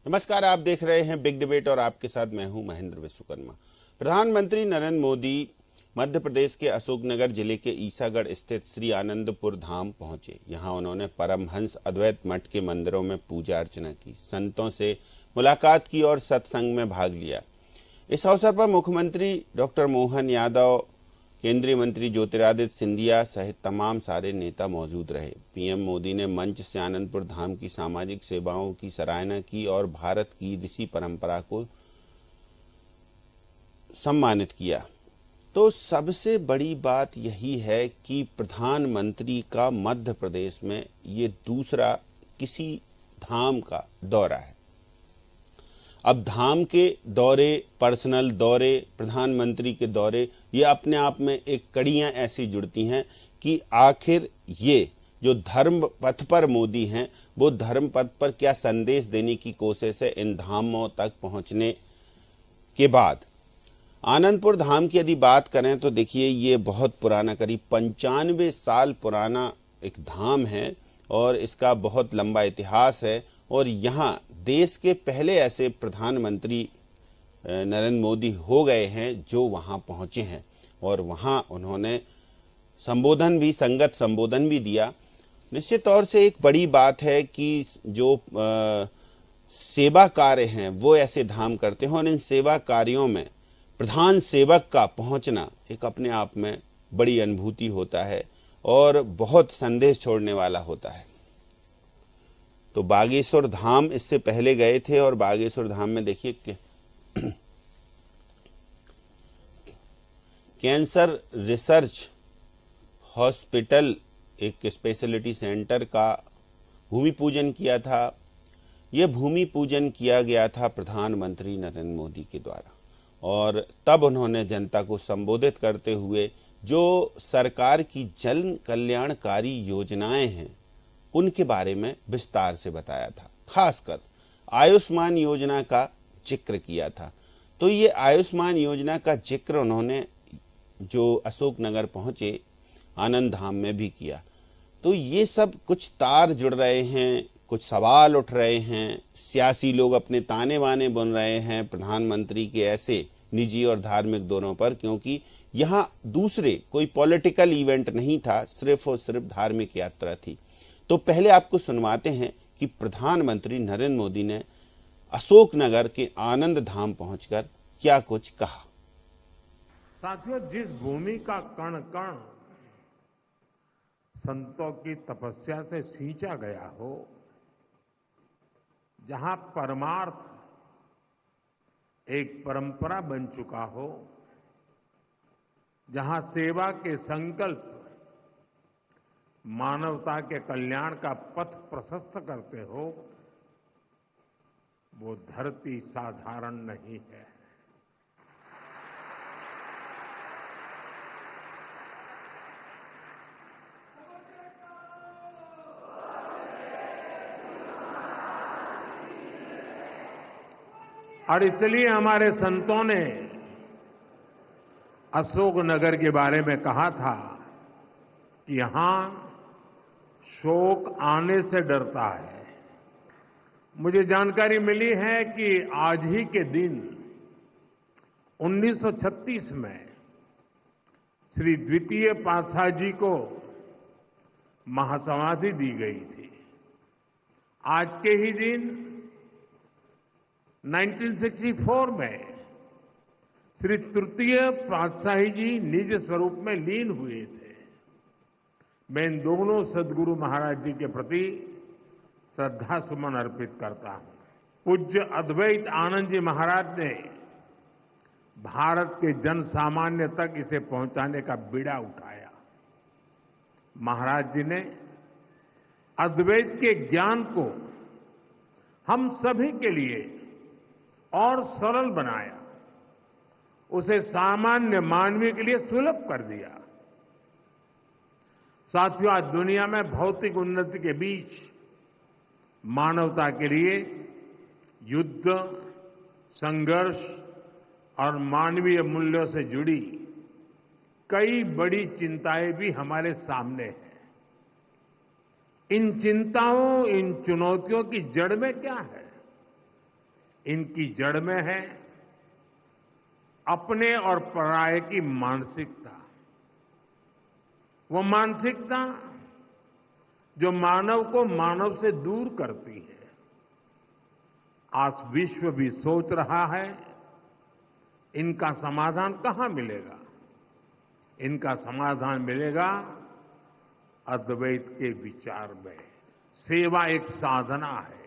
नमस्कार, आप देख रहे हैं बिग डिबेट और आपके साथ मैं हूं महेंद्र विश्वकर्मा। प्रधानमंत्री नरेंद्र मोदी मध्य प्रदेश के अशोकनगर जिले के ईसागढ़ स्थित श्री आनंदपुर धाम पहुंचे। यहां उन्होंने परमहंस अद्वैत मठ के मंदिरों में पूजा अर्चना की, संतों से मुलाकात की और सत्संग में भाग लिया। इस अवसर पर मुख्यमंत्री डॉक्टर मोहन यादव, केंद्रीय मंत्री ज्योतिरादित्य सिंधिया सहित तमाम सारे नेता मौजूद रहे। पीएम मोदी ने मंच से आनंदपुर धाम की सामाजिक सेवाओं की सराहना की और भारत की ऋषि परंपरा को सम्मानित किया। तो सबसे बड़ी बात यही है कि प्रधानमंत्री का मध्य प्रदेश में ये दूसरा किसी धाम का दौरा है। अब धाम के दौरे, पर्सनल दौरे, प्रधानमंत्री के दौरे, ये अपने आप में एक कड़ियाँ ऐसी जुड़ती हैं कि आखिर ये जो धर्म पथ पर मोदी हैं, वो धर्म पथ पर क्या संदेश देने की कोशिश है इन धामों तक पहुंचने के बाद। आनंदपुर धाम की यदि बात करें तो देखिए, ये बहुत पुराना, करीब 95 साल पुराना एक धाम है और इसका बहुत लंबा इतिहास है। और यहाँ देश के पहले ऐसे प्रधानमंत्री नरेंद्र मोदी हो गए हैं जो वहाँ पहुँचे हैं और वहाँ उन्होंने संगत संबोधन भी दिया। निश्चित तौर से एक बड़ी बात है कि जो सेवा कार्य हैं वो ऐसे धाम करते हैं और इन सेवा कार्यों में प्रधान सेवक का पहुंचना एक अपने आप में बड़ी अनुभूति होता है और बहुत संदेश छोड़ने वाला होता है। तो बागेश्वर धाम इससे पहले गए थे और बागेश्वर धाम में देखिए कैंसर रिसर्च हॉस्पिटल, एक स्पेशलिटी सेंटर का भूमि पूजन किया था। यह भूमि पूजन किया गया था प्रधानमंत्री नरेंद्र मोदी के द्वारा और तब उन्होंने जनता को संबोधित करते हुए जो सरकार की जन कल्याणकारी योजनाएं हैं उनके बारे में विस्तार से बताया था। खासकर आयुष्मान योजना का जिक्र किया था। तो ये आयुष्मान योजना का जिक्र उन्होंने जो अशोकनगर पहुंचे आनंद धाम में भी किया। तो ये सब कुछ तार जुड़ रहे हैं, कुछ सवाल उठ रहे हैं, सियासी लोग अपने ताने बाने बुन रहे हैं प्रधानमंत्री के ऐसे निजी और धार्मिक दोनों पर, क्योंकि यहाँ दूसरे कोई पॉलिटिकल इवेंट नहीं था, सिर्फ और सिर्फ धार्मिक यात्रा थी। तो पहले आपको सुनवाते हैं कि प्रधानमंत्री नरेंद्र मोदी ने अशोकनगर के आनंद धाम पहुंचकर क्या कुछ कहा। साथियों, जिस भूमि का कण कण संतों की तपस्या से सींचा गया हो, जहां परमार्थ एक परंपरा बन चुका हो, जहां सेवा के संकल्प मानवता के कल्याण का पथ प्रशस्त करते हो, वो धरती साधारण नहीं है। और इसलिए हमारे संतों ने अशोकनगर के बारे में कहा था कि यहां शोक आने से डरता है। मुझे जानकारी मिली है कि आज ही के दिन 1936 में श्री द्वितीय पातशाह जी को महासमाधि दी गई थी। आज के ही दिन 1964 में श्री तृतीय पातशाही जी निज स्वरूप में लीन हुए थे। मैं इन दोनों सदगुरु महाराज जी के प्रति श्रद्धा सुमन अर्पित करता हूं। पूज्य अद्वैत आनंद जी महाराज ने भारत के जन सामान्य तक इसे पहुंचाने का बीड़ा उठाया। महाराज जी ने अद्वैत के ज्ञान को हम सभी के लिए और सरल बनाया, उसे सामान्य मानवीय के लिए सुलभ कर दिया। साथियों, आज दुनिया में भौतिक उन्नति के बीच मानवता के लिए युद्ध, संघर्ष और मानवीय मूल्यों से जुड़ी कई बड़ी चिंताएं भी हमारे सामने हैं। इन चिंताओं, इन चुनौतियों की जड़ में क्या है? इनकी जड़ में है अपने और पराये की मानसिकता। वो मानसिकता जो मानव को मानव से दूर करती है। आज विश्व भी सोच रहा है इनका समाधान कहां मिलेगा। इनका समाधान मिलेगा अद्वैत के विचार में। सेवा एक साधना है,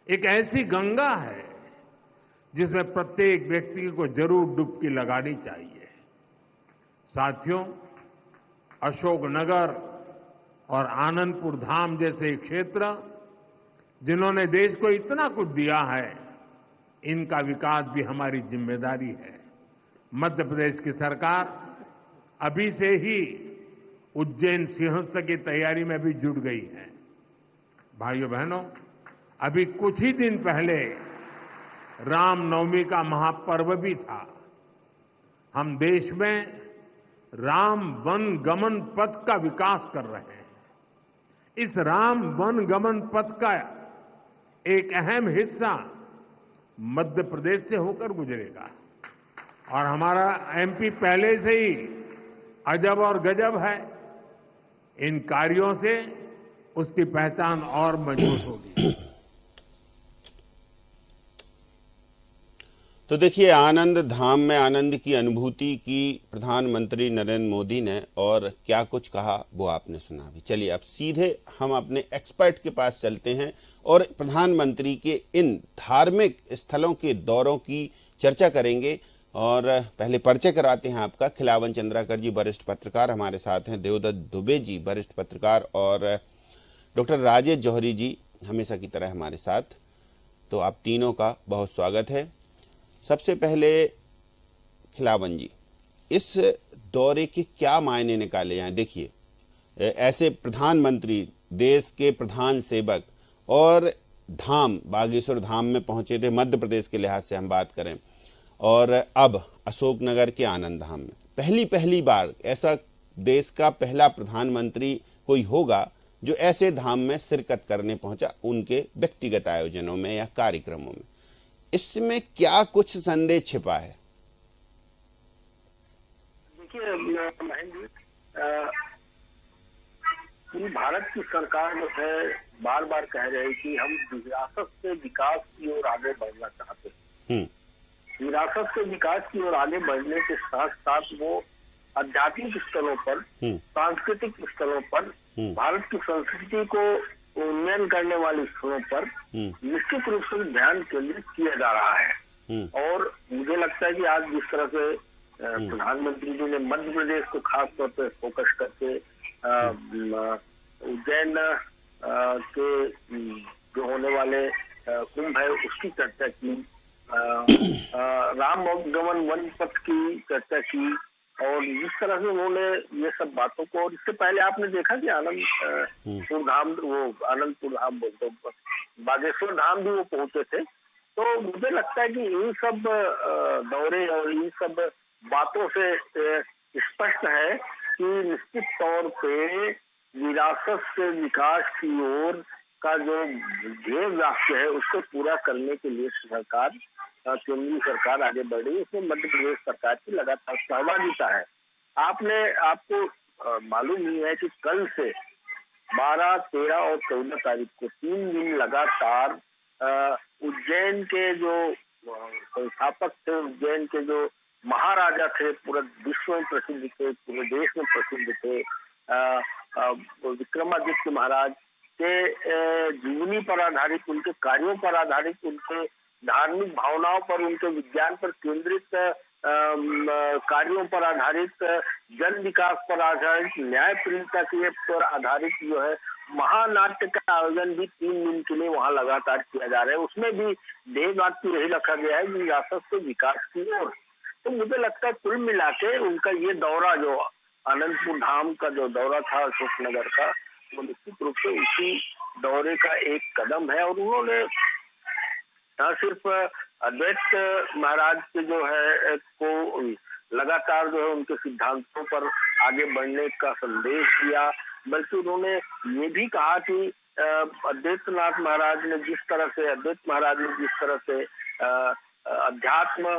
एक ऐसी गंगा है जिसमें प्रत्येक व्यक्ति को जरूर डुबकी लगानी चाहिए। साथियों, अशोकनगर और आनंदपुर धाम जैसे क्षेत्र जिन्होंने देश को इतना कुछ दिया है, इनका विकास भी हमारी जिम्मेदारी है। मध्य प्रदेश की सरकार अभी से ही उज्जैन सिंहस्थ की तैयारी में भी जुट गई है। भाइयों बहनों, अभी कुछ ही दिन पहले रामनवमी का महापर्व भी था। हम देश में राम वन गमन पथ का विकास कर रहे हैं। इस राम वन गमन पथ का एक अहम हिस्सा मध्य प्रदेश से होकर गुजरेगा और हमारा एमपी पहले से ही अजब और गजब है। इन कार्यों से उसकी पहचान और मजबूत होगी। तो देखिए, आनंद धाम में आनंद की अनुभूति की प्रधानमंत्री नरेंद्र मोदी ने, और क्या कुछ कहा वो आपने सुना भी। चलिए अब सीधे हम अपने एक्सपर्ट के पास चलते हैं और प्रधानमंत्री के इन धार्मिक स्थलों के दौरों की चर्चा करेंगे। और पहले परिचय कराते हैं आपका। खिलावन चंद्राकर जी वरिष्ठ पत्रकार हमारे साथ हैं, देवदत्त दुबे जी वरिष्ठ पत्रकार, और डॉक्टर राजेश जौहरी जी हमेशा की तरह हमारे साथ। तो आप तीनों का बहुत स्वागत है। सबसे पहले खिलावन जी, इस दौरे के क्या मायने निकाले हैं? देखिए, ऐसे प्रधानमंत्री, देश के प्रधान सेवक, और धाम बागेश्वर धाम में पहुंचे थे, मध्य प्रदेश के लिहाज से हम बात करें, और अब अशोकनगर के आनंद धाम में पहली बार ऐसा देश का पहला प्रधानमंत्री कोई होगा जो ऐसे धाम में शिरकत करने पहुंचा, उनके व्यक्तिगत आयोजनों में या कार्यक्रमों में। इसमें क्या कुछ संदेश छिपा है? देखिए महेंद्र जी, भारत की सरकार जो है बार बार कह रही है कि हम विरासत से विकास की ओर आगे बढ़ना चाहते हैं। विरासत से विकास की ओर आगे बढ़ने के साथ साथ वो आध्यात्मिक स्थलों पर, सांस्कृतिक स्थलों पर, भारत की संस्कृति को उन्नयन करने वाले स्थलों पर निश्चित रूप से ध्यान केंद्रित किया जा रहा है। और मुझे लगता है कि आज जिस तरह से प्रधानमंत्री जी ने मध्य प्रदेश को खास तौर पर फोकस करके उज्जैन के जो होने वाले कुंभ है उसकी चर्चा की, राम गमन वन पथ की चर्चा की, और जिस तरह से उन्होंने ये सब बातों को, और इससे पहले आपने देखा कि आनंदपुर धाम बोलते बागेश्वर धाम भी वो पहुंचे थे। तो मुझे लगता है कि इन सब दौरे और इन सब बातों से स्पष्ट है कि निश्चित तौर पे विरासत से विकास की ओर का जो ध्येय वाक्य है उसको पूरा करने के लिए सरकार, केंद्रीय सरकार आगे बढ़ रही है। इसमें मध्य प्रदेश सरकार की लगातार सहभागिता है। आपको मालूम ही है कि कल से 12, 13 और 14 तारीख को 3 दिन लगातार उज्जैन के जो संस्थापक थे, उज्जैन के जो महाराजा थे, पूरे विश्व में प्रसिद्ध थे, पूरे देश में प्रसिद्ध थे, विक्रमादित्य महाराज के जीवनी पर आधारित, उनके कार्यों पर आधारित, उनके धार्मिक भावनाओं पर, उनके विज्ञान पर केंद्रित कार्यों पर आधारित, जन विकास पर आधारित, न्यायप्रियता के पर आधारित जो है महानाट्य का आयोजन भी 3 दिन के लिए वहां लगातार किया जा रहा है। उसमें भी ध्येय वाक्य यही रखा गया है, विरासत से विकास की ओर। तो मुझे लगता है कुल मिला के उनका ये दौरा, जो आनंदपुर धाम का जो दौरा था अशोकनगर का, वो निश्चित रूप से उसी दौरे का एक कदम है। और उन्होंने न सिर्फ अद्वैत महाराज के जो है को लगातार जो है उनके सिद्धांतों पर आगे बढ़ने का संदेश दिया, बल्कि उन्होंने ये भी कहा कि अद्वैत महाराज ने जिस तरह से अध्यात्म,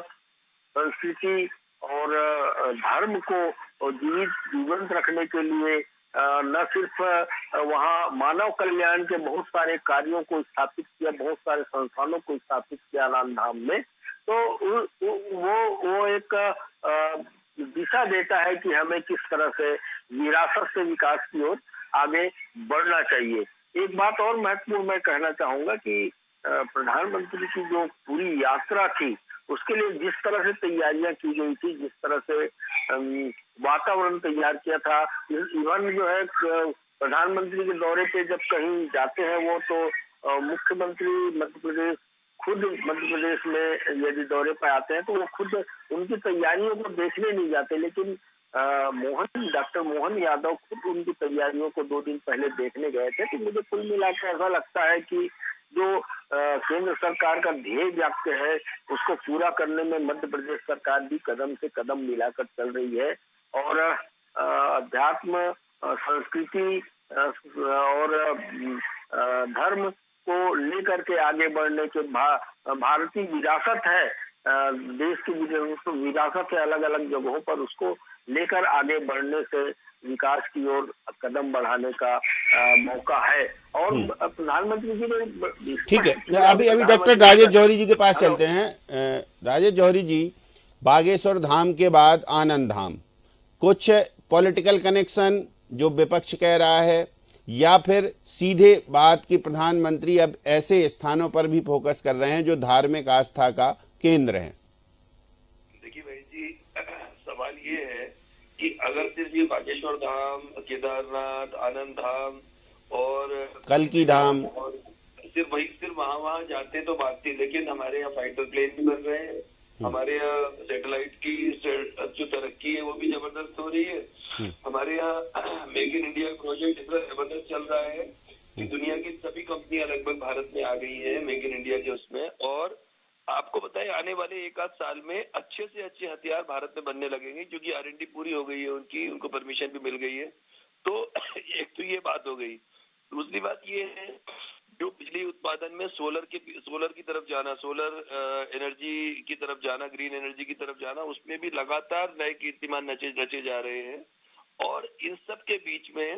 संस्कृति और धर्म को जीवंत रखने के लिए न सिर्फ वहाँ मानव कल्याण के बहुत सारे कार्यों को स्थापित किया, बहुत सारे संस्थानों को स्थापित किया आनंद धाम में, तो वो एक दिशा देता है कि हमें किस तरह से विरासत से विकास की ओर आगे बढ़ना चाहिए। एक बात और महत्वपूर्ण मैं कहना चाहूंगा कि प्रधानमंत्री की जो पूरी यात्रा थी उसके लिए जिस तरह से तैयारियां की गई थी, जिस तरह से वातावरण तैयार किया था, इवन जो है प्रधानमंत्री के दौरे पे जब कहीं जाते हैं वो तो मुख्यमंत्री मध्य प्रदेश खुद मध्य प्रदेश में यदि दौरे पर आते हैं तो वो खुद उनकी तैयारियों को देखने नहीं जाते, लेकिन डॉक्टर मोहन यादव खुद उनकी तैयारियों को 2 दिन पहले देखने गए थे। तो मुझे कुल मिलाकर ऐसा लगता है कि जो केंद्र सरकार का ध्येय वाक्य है उसको पूरा करने में मध्य प्रदेश सरकार भी कदम से कदम मिलाकर चल रही है और अध्यात्म, संस्कृति और धर्म को लेकर के आगे बढ़ने के भारतीय विरासत है, देश की विरासत है, अलग अलग जगहों पर उसको लेकर आगे बढ़ने से विकास की ओर कदम बढ़ाने का मौका है। और प्रधानमंत्री जी ने ठीक है, अभी डॉक्टर राजेश जौहरी जी के पास चलते हैं। राजेश जौहरी जी, बागेश्वर धाम के बाद आनंद धाम, कुछ पॉलिटिकल कनेक्शन जो विपक्ष कह रहा है, या फिर सीधे बात की प्रधानमंत्री अब ऐसे स्थानों पर भी फोकस कर रहे हैं जो धार्मिक आस्था का केंद्र है? देखिए भाई जी, सवाल ये है कि अगर सिर्फ ये बागेश्वर धाम, केदारनाथ, आनंद धाम और कल्की धाम सिर्फ वहाँ जाते तो बात थी, लेकिन हमारे यहाँ फाइटर प्लेन भी बन रहे हैं, हमारे यहाँ सैटेलाइट की जो तरक्की है वो भी जबरदस्त हो रही है, हमारे यहाँ मेक इन इंडिया प्रोजेक्ट इतना जबरदस्त चल रहा है कि दुनिया की सभी कंपनियां लगभग भारत में आ गई है मेक इन इंडिया के उसमें। और आपको बताएं, आने वाले 1 आध साल में अच्छे से अच्छे हथियार भारत में बनने लगेंगे क्योंकि R&D पूरी हो गई है उनको परमिशन भी मिल गई है। तो एक तो ये बात हो गई। दूसरी बात ये है, जो बिजली उत्पादन में सोलर की तरफ जाना, सोलर एनर्जी की तरफ जाना, ग्रीन एनर्जी की तरफ जाना, उसमें भी लगातार नए कीर्तिमान रचे जा रहे हैं। और इन सब के बीच में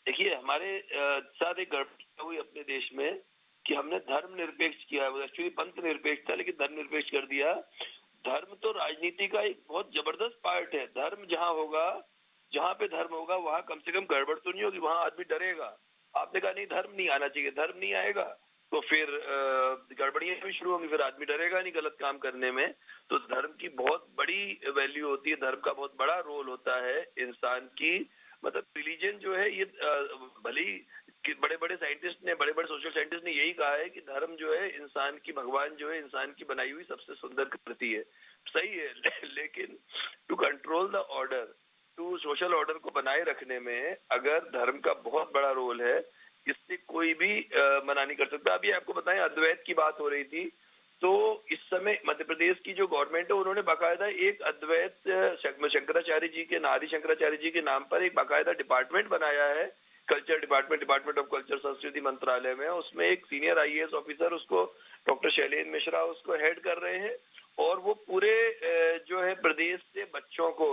देखिए हमारे साथ एक गड़बड़ी हुई अपने देश में कि हमने धर्म निरपेक्ष किया, एक्चुअली पंथ निरपेक्ष था लेकिन धर्म निरपेक्ष कर दिया। धर्म तो राजनीति का एक बहुत जबरदस्त पार्ट है। धर्म जहाँ पे धर्म होगा वहाँ कम से कम गड़बड़ तो नहीं होगी, वहाँ आदमी डरेगा। आपने कहा नहीं धर्म नहीं आना चाहिए, धर्म नहीं आएगा तो फिर गड़बड़ियां भी शुरू होंगी, फिर आदमी डरेगा नहीं गलत काम करने में। तो धर्म की बहुत बड़ी वैल्यू होती है, धर्म का बहुत बड़ा रोल होता है इंसान की, मतलब रिलीजन जो है ये भली बड़े बड़े साइंटिस्ट ने, बड़े बड़े सोशल साइंटिस्ट ने यही कहा है कि धर्म जो है इंसान की, भगवान जो है इंसान की बनाई हुई सबसे सुंदर कृति है, सही है। लेकिन to control the order, to social order को बनाए रखने में अगर धर्म का बहुत बड़ा रोल है, इससे कोई भी मना नहीं कर सकता। अभी आपको बताएं, अद्वैत की बात हो रही थी, तो इस समय मध्य प्रदेश की जो गवर्नमेंट है उन्होंने बाकायदा एक अद्वैत शंकराचार्य जी के, आदि शंकराचार्य जी के नाम पर एक बाकायदा डिपार्टमेंट बनाया है, कल्चर डिपार्टमेंट ऑफ कल्चर संस्कृति मंत्रालय में। उसमें एक सीनियर IAS ऑफिसर, उसको डॉक्टर शैलेंद्र मिश्रा उसको हेड कर रहे हैं। और वो पूरे जो है प्रदेश से बच्चों को,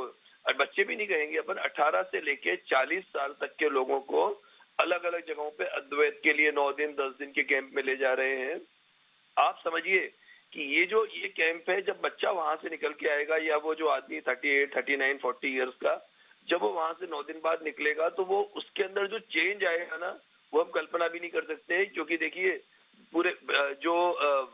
और बच्चे भी नहीं कहेंगे अपन, 18 से लेके 40 साल तक के लोगों को अलग अलग जगहों पे अद्वैत के लिए 9 दिन 10 दिन के कैंप में ले जा रहे हैं। आप समझिए कि ये कैंप है, जब बच्चा वहां से निकल के आएगा, या वो जो आदमी 38, 39, 40 इयर्स का, जब वो वहां से 9 दिन बाद निकलेगा तो वो उसके अंदर जो चेंज आएगा ना, वो हम कल्पना भी नहीं कर सकते। क्योंकि देखिए पूरे जो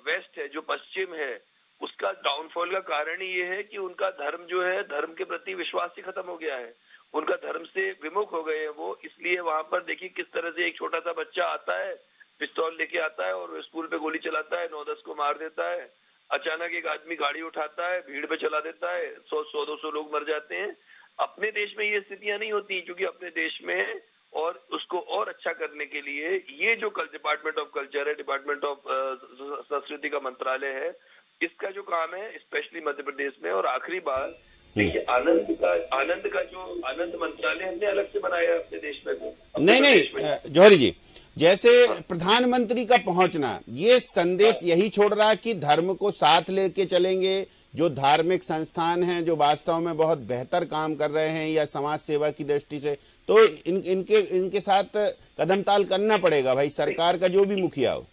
वेस्ट है, जो पश्चिम है, उसका डाउनफॉल का कारण ही ये है कि उनका धर्म जो है, धर्म के प्रति विश्वास ही खत्म हो गया है, उनका धर्म से विमुख हो गए हैं वो। इसलिए वहां पर देखिए किस तरह से एक छोटा सा बच्चा आता है, पिस्तौल लेके आता है और स्कूल पे गोली चलाता है, 9-10 को मार देता है। अचानक एक आदमी गाड़ी उठाता है, भीड़ पे चला देता है, 100-200 लोग मर जाते हैं। अपने देश में ये स्थितियां नहीं होती, क्योंकि अपने देश में और उसको और अच्छा करने के लिए ये जो डिपार्टमेंट ऑफ कल्चर है, डिपार्टमेंट ऑफ संस्कृति का मंत्रालय है, इसका जो काम है स्पेशली मध्य प्रदेश में। और आखिरी बात देखिए, आनंद का जो आनंद मंत्रालय हमने अलग से बनाया है अपने देश में। नहीं जौहरी जी, जैसे प्रधानमंत्री का पहुंचना, ये संदेश यही छोड़ रहा है कि धर्म को साथ लेके चलेंगे, जो धार्मिक संस्थान हैं जो वास्तव में बहुत बेहतर काम कर रहे हैं या समाज सेवा की दृष्टि से, तो इनके साथ कदम ताल करना पड़ेगा भाई, सरकार का जो भी मुखिया हो।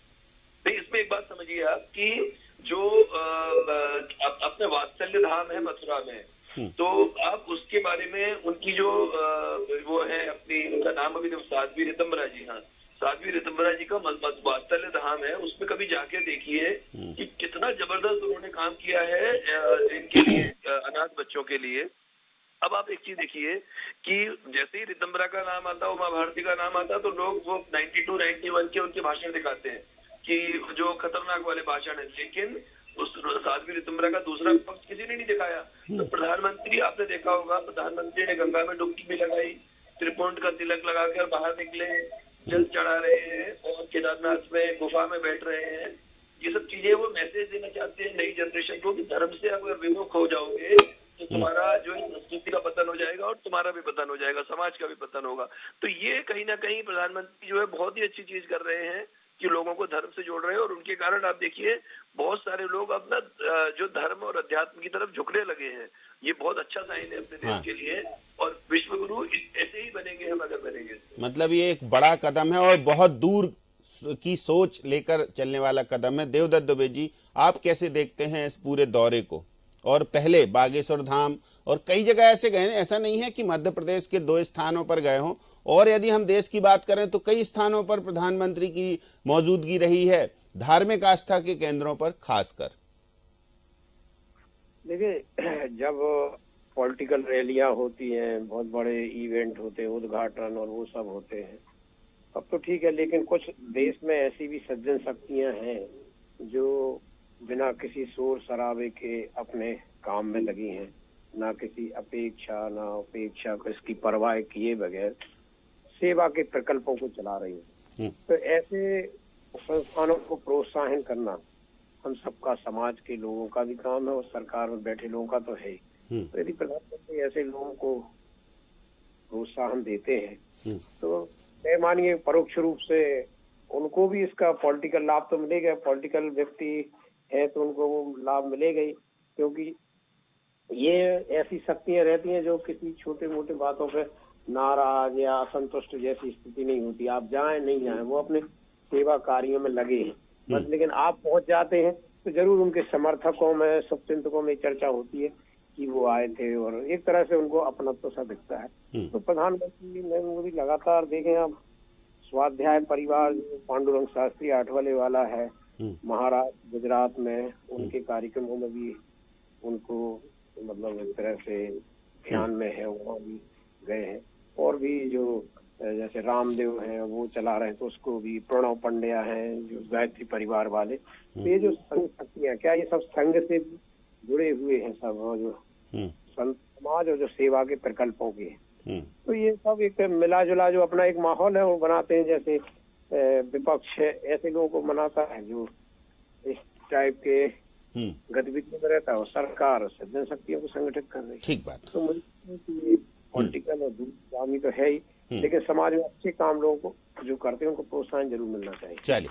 इसमें एक बात समझिए आप कि जो अपने वात्सल्य धाम है मथुरा में, तो आप उसके बारे में उनकी जो वो है अपनी, उनका नाम अभी साध्वी ऋतंबरा जी, हाँ साध्वी ऋतंबरा जी का वात्सल्य धाम है, उसमें कभी जाके देखिए कि कितना जबरदस्त उन्होंने काम किया है इनके लिए, अनाथ बच्चों के लिए। अब आप एक चीज देखिए कि जैसे ही ऋतंबरा का नाम आता, उमा भारती का नाम आता, तो लोग वो 92, 91 के उनके भाषण दिखाते हैं कि जो खतरनाक वाले भाषण है, लेकिन उस साध्वी ऋतंबरा का दूसरा पक्ष किसी ने नहीं दिखाया। तो प्रधानमंत्री, आपने देखा होगा, प्रधानमंत्री ने गंगा में डुबकी भी लगाई, त्रिपुंड का तिलक लगाकर बाहर निकले, जल चढ़ा रहे हैं और केदारनाथ में गुफा में बैठ रहे हैं। ये सब चीजें वो मैसेज देना चाहते हैं नई जनरेशन को कि धर्म से अगर विमुख हो जाओगे तो तुम्हारा जो संस्कृति का पतन हो जाएगा और तुम्हारा भी पतन हो जाएगा, समाज का भी पतन होगा। तो ये कहीं ना कहीं प्रधानमंत्री जो है बहुत ही अच्छी चीज कर रहे हैं कि लोगों को धर्म से जोड़ रहे हैं, और उनके कारण आप देखिए बहुत सारे लोग अपना जो धर्म और अध्यात्म की तरफ झुकने लगे हैं। ये बहुत अच्छा साइन है अपने देश के लिए, और विश्व गुरु ऐसे ही बनेंगे हम अगर बनेंगे। मतलब ये एक बड़ा कदम है और बहुत दूर की सोच लेकर चलने वाला कदम है। देवदत्त दुबे जी, आप कैसे देखते हैं इस पूरे दौरे को? और पहले बागेश्वर धाम और कई जगह ऐसे गए हैं, ऐसा नहीं है कि मध्य प्रदेश के 2 स्थानों पर गए हों, और यदि हम देश की बात करें तो कई स्थानों पर प्रधानमंत्री की मौजूदगी रही है, धार्मिक आस्था के केंद्रों पर खासकर। देखिए, जब पॉलिटिकल रैलियां होती हैं, बहुत बड़े इवेंट होते हैं, उद्घाटन और वो सब होते हैं, अब तो ठीक है, लेकिन कुछ देश में ऐसी भी सज्जन शक्तियां हैं जो बिना किसी शोर शराबे के अपने काम में लगी हैं, ना किसी अपेक्षा ना उपेक्षा को इसकी परवाह किए बगैर सेवा के प्रकल्पों को चला रही हैं। तो ऐसे संस्थानों को प्रोत्साहन करना हम सबका, समाज के लोगों का भी काम है और सरकार में बैठे लोगों का तो है ही। तो यदि प्रधानमंत्री ऐसे लोगों को प्रोत्साहन देते हैं तो मानिए परोक्ष रूप से उनको भी इसका पॉलिटिकल लाभ तो मिलेगा। पॉलिटिकल व्यक्ति है तो उनको वो लाभ मिलेगा ही, क्योंकि ये ऐसी शक्तियां रहती हैं जो किसी छोटे मोटे बातों पे नाराज या असंतुष्ट जैसी स्थिति नहीं होती। आप जाएं नहीं जाएं, वो अपने सेवा कार्यों में लगे हैं बस। लेकिन आप पहुंच जाते हैं तो जरूर उनके समर्थकों में, शुभचिंतकों में चर्चा होती है कि वो आए थे, और एक तरह से उनको अपनत्व सा दिखता है। तो प्रधानमंत्री नरेंद्र मोदी लगातार देखें आप, स्वाध्याय परिवार जो पांडुरंग शास्त्री आठवले वाला है महाराष्ट्र गुजरात में, उनके कार्यक्रमों में भी उनको मतलब एक तरह से ध्यान में है, वहाँ भी गए हैं। और भी जो जैसे रामदेव हैं वो चला रहे हैं, तो उसको भी, प्रणव पंड्या हैं जो गायत्री परिवार वाले, तो ये जो संघ शक्तियां, क्या ये सब संघ से जुड़े हुए हैं सब, जो समाज और जो सेवा के प्रकल्पों के, तो ये सब एक मिला जुला जो अपना एक माहौल है वो बनाते हैं। जैसे विपक्ष ऐसे लोगों को मनाता है जो इस टाइप के गतिविधियों में रहता है, और सरकार सज्जन शक्तियों को संगठित कर रही है। ठीक बात। तो मुझे पॉलिटिकल और दूरगामी तो है ही, लेकिन समाज में अच्छे काम लोगों को जो करते हैं उनको प्रोत्साहन जरूर मिलना चाहिए। चलिए,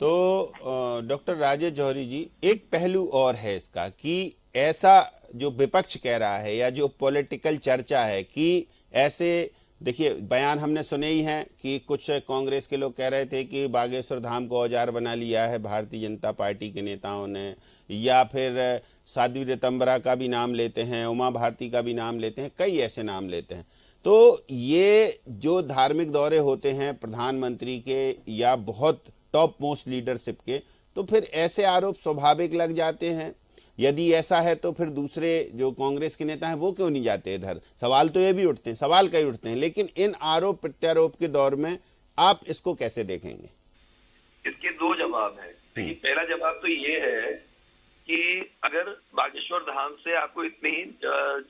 तो डॉक्टर राजेश जौहरी जी, एक पहलू और है इसका कि ऐसा जो विपक्ष कह रहा है या जो पॉलिटिकल चर्चा है कि ऐसे, देखिए बयान हमने सुने ही हैं कि कुछ कांग्रेस के लोग कह रहे थे कि बागेश्वर धाम को औजार बना लिया है भारतीय जनता पार्टी के नेताओं ने, या फिर साध्वी ऋतंबरा का भी नाम लेते हैं, उमा भारती का भी नाम लेते हैं, कई ऐसे नाम लेते हैं। तो ये जो धार्मिक दौरे होते हैं प्रधानमंत्री के या बहुत टॉप मोस्ट लीडरशिप के, तो फिर ऐसे आरोप स्वाभाविक लग जाते हैं। यदि ऐसा है तो फिर दूसरे जो कांग्रेस के नेता हैं वो क्यों नहीं जाते इधर? सवाल तो ये भी उठते हैं, सवाल कई उठते हैं, लेकिन इन आरोप प्रत्यारोप के दौर में आप इसको कैसे देखेंगे? इसके 2 जवाब हैं। पहला जवाब तो ये है कि अगर बागेश्वर धाम से आपको इतनी ही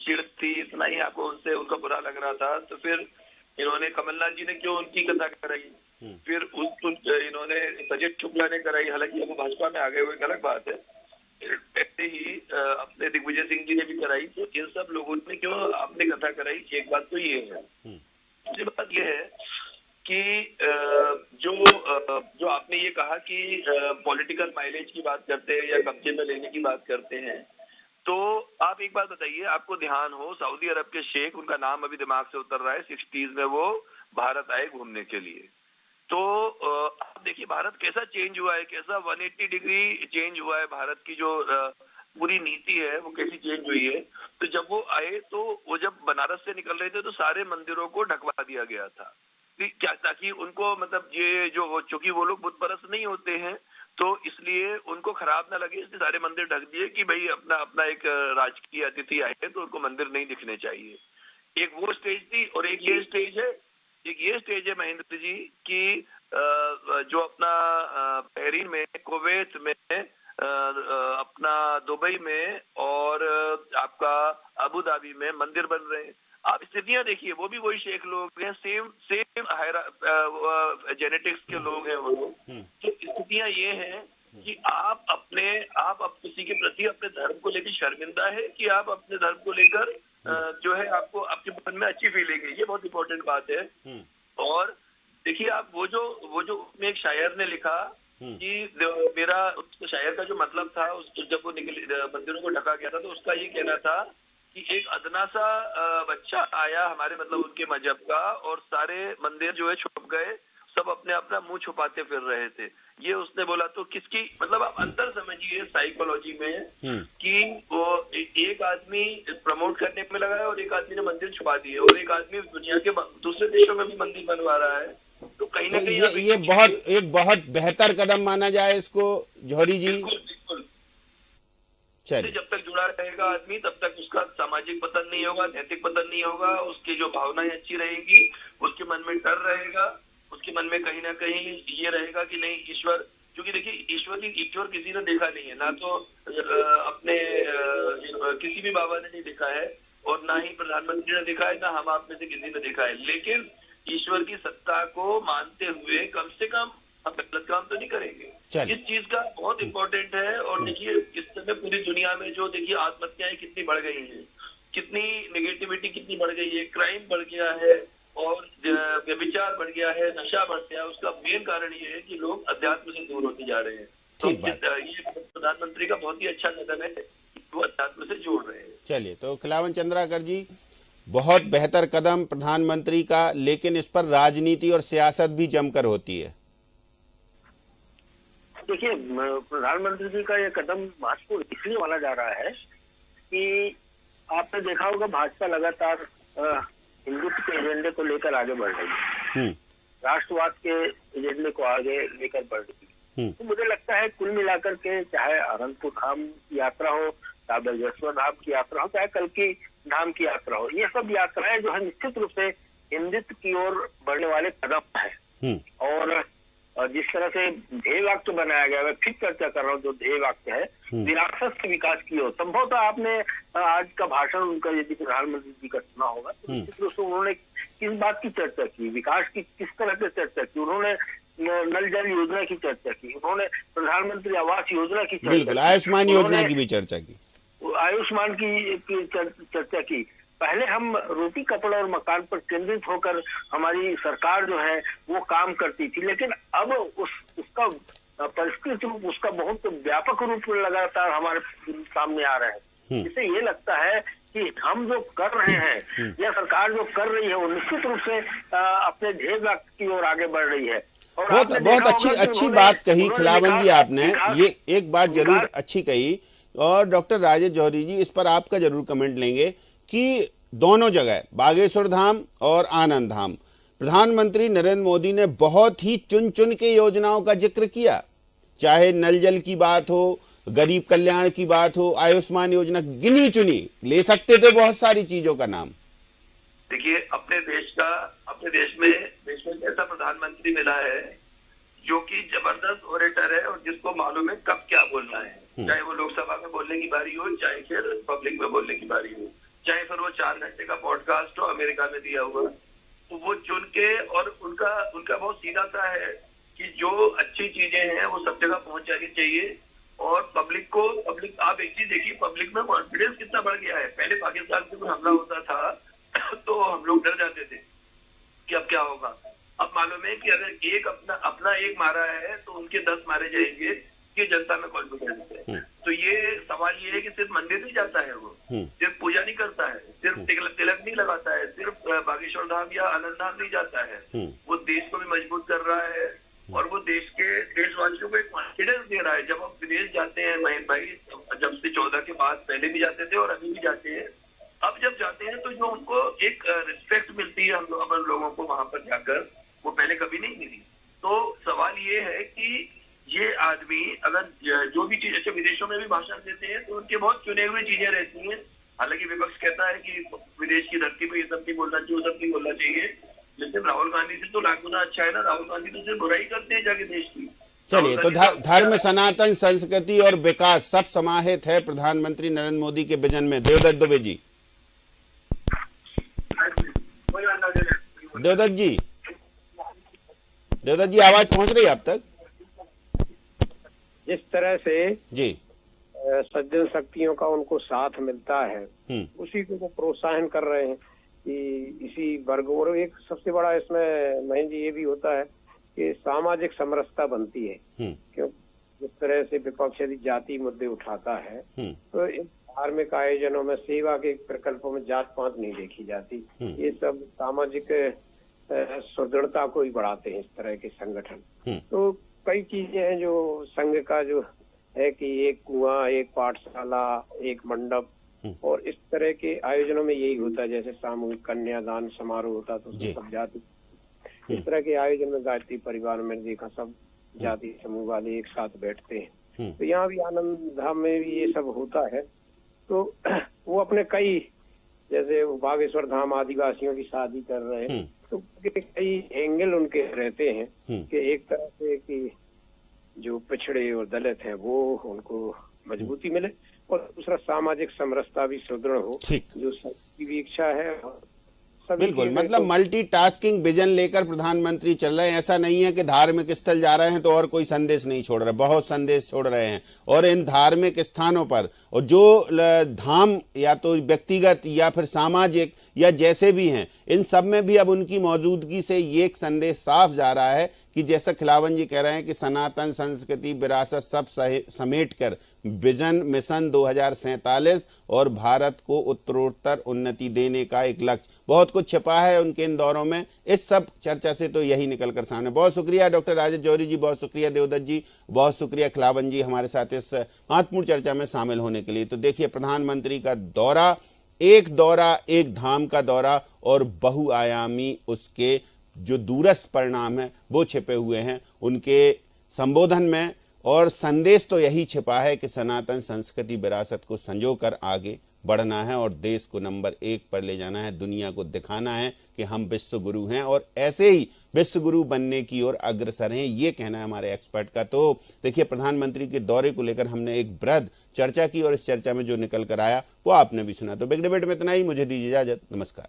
चिढ़ थी, इतना ही आपको उनसे उनका बुरा लग रहा था, तो फिर इन्होंने, कमलनाथ जी ने क्यों उनकी कथा कराई, फिर इन्होंने सजित शुक्ला ने कराई, हालांकि वो भाजपा में आ गए हुए, अलग बात है। ऐसे ही अपने दिग्विजय सिंह जी ने भी कराई, तो इन सब लोगों ने क्यों आपने कथा कराई? एक बात तो ये है। दूसरी बात ये है कि जो आपने ये कहा कि पॉलिटिकल माइलेज की बात करते हैं या कब्जे में लेने की बात करते हैं, तो आप एक बात बताइए, आपको ध्यान हो सऊदी अरब के शेख, उनका नाम अभी दिमाग से उतर रहा है, 60s में वो भारत आए घूमने के लिए। तो आप देखिए भारत कैसा चेंज हुआ है, कैसा 180 डिग्री चेंज हुआ है, भारत की जो पूरी नीति है वो कैसी चेंज हुई है। तो जब वो आए तो वो जब बनारस से निकल रहे थे तो सारे मंदिरों को ढकवा दिया गया था, क्या ताकि उनको मतलब ये जो चूंकि वो लोग बुत परस्त नहीं होते हैं तो इसलिए उनको खराब ना लगे, इसलिए सारे मंदिर ढक दिए कि भाई अपना अपना एक राजकीय अतिथि आए हैं तो उनको मंदिर नहीं दिखने चाहिए। एक वो स्टेज थी और एक ये स्टेज है, महेंद्र जी की जो अपना बहरीन में, कुवैत में, अपना दुबई में और आपका अबू धाबी में मंदिर बन रहे हैं। आप स्थितियां देखिए, वो भी वही शेख लोग हैं, सेम जेनेटिक्स के लोग हैं वो लोग। तो स्थितियां ये हैं कि आप किसी के प्रति अपने धर्म को लेकर शर्मिंदा है कि आप अपने धर्म को लेकर जो है आपको आपके मन में अच्छी फीलिंग है, ये बहुत इंपॉर्टेंट बात है। और देखिए आप वो जो उसमें एक शायर ने लिखा कि मेरा शायर का जो मतलब था जब वो मंदिरों को ढका गया था तो उसका ये कहना था कि एक अदना सा बच्चा आया हमारे मतलब उनके मजहब का और सारे मंदिर जो है छुप गए, सब अपने अपना मुंह छुपाते फिर रहे थे। ये उसने बोला। तो किसकी मतलब आप अंतर समझिए साइकोलॉजी में कि वो एक आदमी प्रमोट करने में लगा है और एक आदमी ने मंदिर छुपा दिए और एक आदमी दुनिया के दूसरे देशों में भी मंदिर बनवा रहा है। तो कहीं ना कहीं ये बहुत बेहतर कदम माना जाए इसको जौहरी जी। बिल्कुल। चलिए, जब तक जुड़ा रहेगा आदमी तब तक उसका सामाजिक पतन नहीं होगा, नैतिक पतन नहीं होगा, उसकी जो भावनाएं अच्छी रहेगी, उसके मन में डर रहेगा, उसके मन में कहीं ना कहीं ये रहेगा कि नहीं ईश्वर, क्योंकि देखिए ईश्वर किसी ने देखा नहीं है, ना तो अपने किसी भी बाबा ने नहीं देखा है और ना ही प्रधानमंत्री ने देखा है, ना हम आप में से किसी ने देखा है। लेकिन ईश्वर की सत्ता को मानते हुए कम से कम हम गलत काम तो नहीं करेंगे। इस चीज का बहुत इम्पोर्टेंट है। और देखिए इस समय पूरी दुनिया में जो देखिए आत्महत्याएं कितनी बढ़ गई हैं, कितनी नेगेटिविटी कितनी बढ़ गई है, क्राइम बढ़ गया है और व्यभिचार बढ़ गया है, नशा बढ़ गया है। उसका मेन कारण ये है कि लोग अध्यात्म से दूर होते जा रहे हैं। तो ये प्रधानमंत्री का बहुत ही अच्छा कदम है, वो अध्यात्म से जोड़ रहे हैं। चलिए, तो खिलावन चंद्राकर जी, बहुत बेहतर कदम प्रधानमंत्री का, लेकिन इस पर राजनीति और सियासत भी जमकर होती है। देखिए प्रधानमंत्री जी का ये कदम महत्वपूर्ण इसलिए माना जा रहा है कि आपने देखा होगा भाजपा लगातार हिंदुत्व के एजेंडे को लेकर आगे बढ़ रही है, राष्ट्रवाद के एजेंडे को आगे लेकर बढ़ रही है। तो मुझे लगता है कुल मिलाकर के चाहे अनंतपुर धाम की यात्रा हो, चाहे बृहस्पति धाम की यात्रा हो, चाहे कल्कि धाम की यात्रा हो, ये सब यात्राएं जो है निश्चित रूप से हिंदुत्व की ओर बढ़ने वाले कदम है। और जिस तरह से ध्येय वाक्य बनाया गया, मैं फिर चर्चा कर रहा हूँ, जो ध्येय वाक्य है विरासत से विकास की ओर। संभवतः आपने आज का भाषण उनका यदि प्रधानमंत्री जी का सुना होगा तो निश्चित रूप से उन्होंने किस बात की चर्चा की, विकास की किस तरह से चर्चा की, उन्होंने नल जल योजना की चर्चा की, उन्होंने प्रधानमंत्री आवास योजना की चर्चा बिल्कुल, आयुष्मान योजना की भी चर्चा की, आयुष्मान की चर्चा की। पहले हम रोटी कपड़ा और मकान पर केंद्रित होकर हमारी सरकार जो है वो काम करती थी, लेकिन अब उसका परिष्कृत रूप, उसका बहुत व्यापक रूप लगातार हमारे सामने आ रहा है। इससे ये लगता है कि हम जो कर रहे हैं या सरकार जो कर रही है वो निश्चित रूप से अपने ध्येय की ओर आगे बढ़ रही है। और बहुत अच्छी बात कही खिलावन जी आपने, ये एक बात जरूर अच्छी कही। और डॉक्टर राजेश जौहरी जी, इस पर आपका जरूर कमेंट लेंगे कि दोनों जगह बागेश्वर धाम और आनंद धाम प्रधानमंत्री नरेंद्र मोदी ने बहुत ही चुन चुन के योजनाओं का जिक्र किया, चाहे नल जल की बात हो, गरीब कल्याण की बात हो, आयुष्मान योजना, गिनी चुनी ले सकते थे बहुत सारी चीजों का नाम। देखिए अपने देश में ऐसा प्रधानमंत्री मिला है जो कि जबरदस्त ओरेटर है और जिसको मालूम है कब क्या बोलना है, चाहे वो लोकसभा में बोलने की बारी हो, चाहे फिर पब्लिक में बोलने की बारी हो, चाहे फिर वो 4 घंटे का पॉडकास्ट हो अमेरिका में दिया हुआ, तो वो चुन के, और उनका बहुत सीधा सा है कि जो अच्छी चीजें हैं वो सब जगह पहुंच जानी चाहिए। और पब्लिक आप एक चीज देखिए, पब्लिक में कॉन्फिडेंस कितना बढ़ गया है। पहले पाकिस्तान से कोई हमला होता था तो हम लोग डर जाते थे कि अब क्या होगा, अब मालूम है कि अगर एक अपना एक मारा है तो उनके 10 मारे जाएंगे, ये जनता में कॉन्फिडेंस है। तो ये सवाल ये है कि सिर्फ मंदिर नहीं जाता है, वो सिर्फ पूजा नहीं करता है, सिर्फ तिलक नहीं लगाता है, सिर्फ बागेश्वर धाम या अनंत धाम नहीं जाता है, वो देश को भी मजबूत कर रहा है और वो देशवासियों को एक कॉन्फिडेंस दे रहा है। जब हम विदेश जाते हैं महेश भाई, जब से 14 के बाद पहले भी जाते थे और अभी भी जाते हैं, अब जब जाते हैं तो जो उनको एक रिस्पेक्ट मिलती है हम लोगों को वहां पर जाकर, वो पहले कभी नहीं मिली। तो सवाल ये है कि ये आदमी अगर जो भी चीज, अच्छा विदेशों में भी भाषण देते हैं तो उनके बहुत चुने हुए चीजें रहती हैं। हालांकि विपक्ष कहता है कि विदेश की धरती पर ये सब नहीं बोलना चाहिए, वो सब नहीं बोलना चाहिए, लेकिन राहुल गांधी से तो लाख गुना अच्छा है ना। राहुल गांधी तो सिर्फ बुराई करते हैं जाके देश की। चलिए, तो धर्म, सनातन, संस्कृति और विकास सब समाहित है प्रधानमंत्री नरेंद्र मोदी के विजन में। देवदत्त दुबे जी, देवदत्त जी आवाज पहुंच रही है आप तक? जिस तरह से जी सज्जन शक्तियों का उनको साथ मिलता है, उसी को वो प्रोत्साहन कर रहे हैं कि इसी वर्ग। और एक सबसे बड़ा इसमें महेंद्र जी ये भी होता है कि सामाजिक समरसता बनती है, क्यों जिस तरह से विपक्ष यदि जाति मुद्दे उठाता है तो इन धार्मिक आयोजनों में, सेवा के प्रकल्पों में जात पात नहीं देखी जाती। ये सब सामाजिक सुदृढ़ता को ही बढ़ाते हैं इस तरह के संगठन। तो कई चीजें हैं जो संघ का जो है कि एक कुआं, एक पाठशाला, एक मंडप, और इस तरह के आयोजनों में यही होता है। जैसे सामूहिक कन्यादान समारोह होता तो सब जाति, इस तरह के आयोजन में गायत्री परिवार में देखा सब जाति समूह वाले एक साथ बैठते हैं। तो यहाँ भी आनंद धाम में भी ये सब होता है। तो वो अपने कई, जैसे बागेश्वर धाम आदिवासियों की शादी कर रहे हैं, तो कई एंगल उनके रहते हैं कि एक तरह से कि जो पिछड़े और दलित हैं वो उनको मजबूती मिले, और दूसरा सामाजिक समरसता भी सुदृढ़ हो, जो सबकी भी इच्छा है। बिल्कुल, मतलब मल्टीटास्किंग विजन लेकर प्रधानमंत्री चल रहे हैं। ऐसा नहीं है कि धार्मिक स्थल जा रहे हैं तो और कोई संदेश नहीं छोड़ रहे, बहुत संदेश छोड़ रहे हैं। और इन धार्मिक स्थानों पर, और जो धाम या तो व्यक्तिगत या फिर सामाजिक या जैसे भी हैं, इन सब में भी अब उनकी मौजूदगी से ये एक संदेश साफ जा रहा है कि जैसा खिलावन जी कह रहे हैं कि सनातन, संस्कृति, विरासत सब समेट कर विजन मिशन 2047 और भारत को उत्तरोत्तर उन्नति देने का एक लक्ष्य, बहुत कुछ छिपा है उनके इन दौरों में। इस सब चर्चा से तो यही निकल कर सामने। बहुत शुक्रिया डॉक्टर राजेश जौहरी जी, बहुत शुक्रिया देवदत्त जी, बहुत शुक्रिया खिलावन जी हमारे साथ इस महत्वपूर्ण चर्चा में शामिल होने के लिए। तो देखिए, प्रधानमंत्री का दौरा एक धाम का दौरा, और बहुआयामी उसके जो दूरस्थ परिणाम है वो छिपे हुए हैं उनके संबोधन में। और संदेश तो यही छिपा है कि सनातन संस्कृति विरासत को संजोकर आगे बढ़ना है और देश को नंबर 1 पर ले जाना है, दुनिया को दिखाना है कि हम विश्व गुरु हैं और ऐसे ही विश्व गुरु बनने की ओर अग्रसर हैं, ये कहना है हमारे एक्सपर्ट का। तो देखिए, प्रधानमंत्री के दौरे को लेकर हमने एक बृहद चर्चा की और इस चर्चा में जो निकल कर आया वो आपने भी सुना। तो बिग डिबेट में इतना ही, मुझे दीजिए इजाजत, नमस्कार।